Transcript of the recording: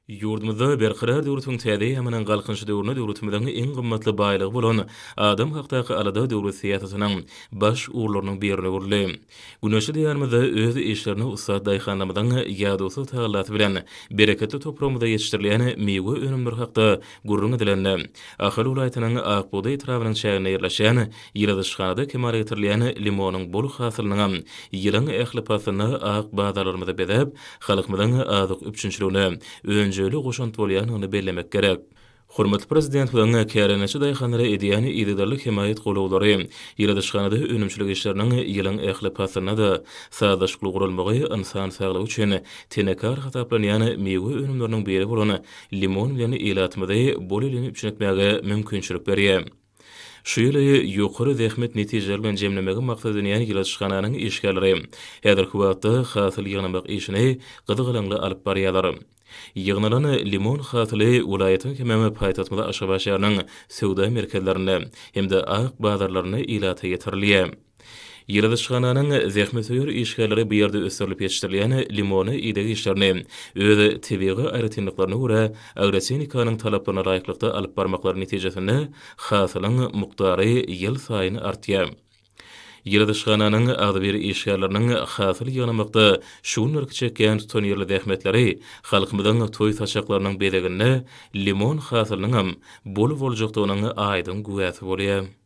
Yurdumyzda berqärar döwretiň täze ýamanyň galkynçy döwrüne döwletimizden iň gymmatly baýlygy bolan adam hakdaky alada döwlet siýasatynyň baş urlarynyň birini görli. Güneşli diýärmizde öz işlerini ussat daýhanlamydan ýa-dosy taýlaty bilen bereketli topramyda ýetişdirilen meýwe önümleri hakda gurrun edilen Ahal ulaýatynyň Akbuğday trawynyň çägine ýerleşýän ýyladyşxanada kemal getirilen limonyň bol hasylynyň ýylyň ähli pasyny ak bazarlarymyzda bedep halkymyzyň azyk üçinçiligine öňjeli goşant bolýanyny bellemek gerek. Hormatly prezident bilen kärençi daýhanlara edýäni ýygydarlyk himayet golawlary ýyladyşxanada önümçilik işleriniň ýylyň ähli pasyna da sadaşlyk gurulmagy insan saglygy üçin tenekar hataplanýan meýwe önümleriniň biri bolan limon bilen elatmady bol elini üçinetmäge mümkinçilik berýär. Şu ýyly ýokary zähmet netijeler bilen jemlemegi maksadyny ýyladyşxananyň işgärleri häzirki wagtda hasyl ýygnamak işini gyzygalaňly alyp barýarlar. Ýygnalan limon hasyly welaýatyň hemmäme paýtagtynda Aşgabat şäheriniň sowda merkezlerine hem de ak bazarlaryna ilata getirilýär. Ýyladyşxananyň zähmetýär işgärleri bu ýerde ösürilip ýetişdirilen limony ýa-da işlerini öz tebigy aýratynlyklaryna görä agroteknikanyň talaplaryna laýyklykda alyp barmaklary netijesinde hasylyň mukdary ýyl saýyn artýar. Ýyladyşxananyň ady bir işgärleriniň hasyl ýygnamakda şu nurky çekýän tutan ýerli zähmetleri halkymyzyň toý taşaklarynyň bedeginde limon hasylynyň bol boljakdygynyň aýdyn güwäsi bolýar.